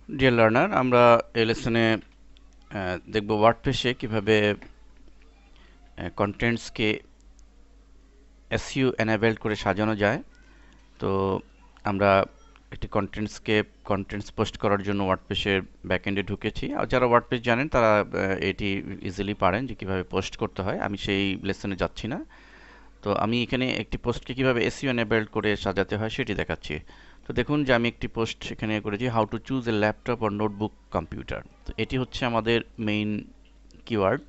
Deer learner, আমরা এই লেসনে দেখব ওয়ার্ডপ্রেসে কিভাবে কন্টেন্টসকে এসইও এনেবলড করে সাজানো যায়। তো আমরা একটি কন্টেন্টস পোস্ট করার জন্য ওয়ার্ডপ্রেসের ব্যাকএন্ডে ঢুকেছি। আর যারা ওয়ার্ডপ্রেস জানেন তারা এটি ইজিলি পারেন যে কিভাবে পোস্ট করতে হয়। আমি সেই লেসনে যাচ্ছি না। তো আমি এখানে একটি পোস্টকে কিভাবে এসইও এনেবলড করে সাজাতে হয় সেটি দেখাচ্ছি। তো দেখুন যে আমি একটি পোস্ট এখানে করেছি, how to choose a laptop or notebook computer. তো এটি হচ্ছে আমাদের মেইন কিওয়ার্ড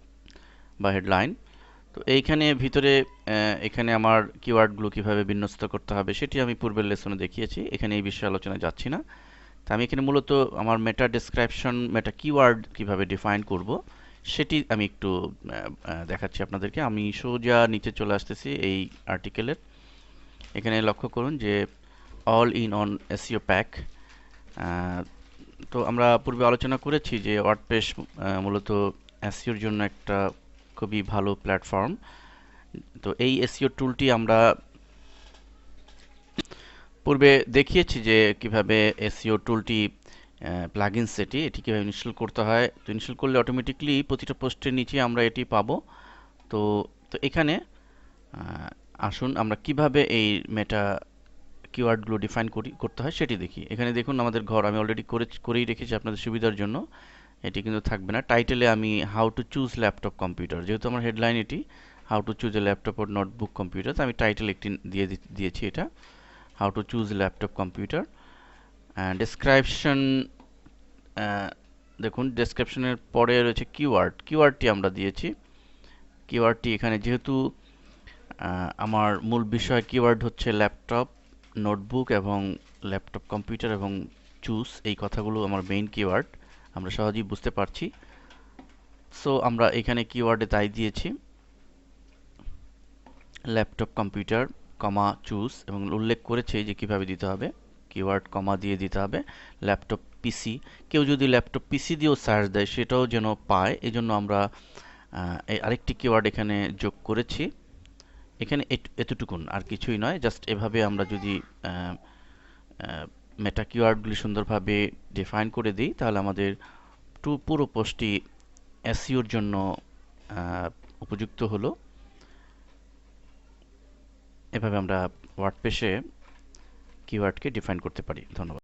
বা হেডলাইন। তো এইখানে ভিতরে এখানে আমার কিওয়ার্ডগুলো কিভাবে বিন্যস্ত করতে হবে সেটি আমি পূর্বের লেসনে দেখিয়েছি, এখানে এই বিষয়ে আলোচনায় যাচ্ছি না। তা আমি এখানে মূলত আমার মেটা ডেসক্রিপশন, মেটা কিওয়ার্ড কিভাবে ডিফাইন করব সেটি আমি একটু দেখাচ্ছি আপনাদেরকে। আমি সোজা নিচে চলে আসতেছি এই আর্টিকেলের। এখানে লক্ষ্য করুন যে all in on SEO pack. তো আমরা পূর্বে আলোচনা করেছি যে ওয়ার্ডপ্রেস মূলত এসইওর জন্য একটা খুবই ভালো প্ল্যাটফর্ম। তো এই এসইও টুলটি আমরা পূর্বে দেখিয়েছি যে কিভাবে এসইও টুলটি প্লাগইনস এটি কিভাবে ইনস্টল করতে হয়। তো ইনস্টল করলে অটোমেটিকলি প্রতিটা পোস্টের নিচে আমরা এটি পাবো। তো তো এখানে আসুন আমরা কিভাবে এই মেটা কিওয়ার্ডগুলো ডিফাইন করতে হয় সেটি দেখি। এখানে দেখুন আমাদের ঘর আমি অলরেডি করেই রেখেছি আপনাদের সুবিধার জন্য। এটি কিন্তু থাকবে না। টাইটেলে আমি how to choose laptop computer, যেহেতু আমার হেডলাইন এটি how to choose a laptop or notebook computer, তো আমি টাইটেল একটি দিয়েছি এটা how to choose laptop computer. Description, দেখুন ডেসক্রিপশনের পরে রয়েছে কিওয়ার্ডটি আমরা দিয়েছি। কিওয়ার্ডটি এখানে যেহেতু আমার মূল বিষয় কিওয়ার্ড হচ্ছে ল্যাপটপ, নোটবুক এবং ল্যাপটপ কম্পিউটার এবং চুজ, এই কথাগুলো আমার মেইন কিওয়ার্ড, আমরা সহজেই বুঝতে পারছি। সো আমরা এখানে কিওয়ার্ডে তাই দিয়েছি ল্যাপটপ কম্পিউটার কমা চুজ, এবং উল্লেখ করেছে যে কিভাবে দিতে হবে। কিওয়ার্ড কমা দিয়ে দিতে হবে ল্যাপটপ পিসি। কেউ যদি ল্যাপটপ পিসি দিয়েও সার্চ দেয় সেটাও যেন পায়, এজন্য আমরা আরেকটি কিওয়ার্ড এখানে যোগ করেছি। এখানে এতটুকুন, আর কিছুই নয়। জাস্ট এভাবে আমরা যদি মেটা কিওয়ার্ডগুলি সুন্দরভাবে ডিফাইন করে দিই তাহলে আমাদের পুরো পোস্টটি এসইওর জন্য উপযুক্ত হলো। এভাবে আমরা ওয়ার্ডপ্রেসে কিওয়ার্ডকে ডিফাইন করতে পারি। ধন্যবাদ।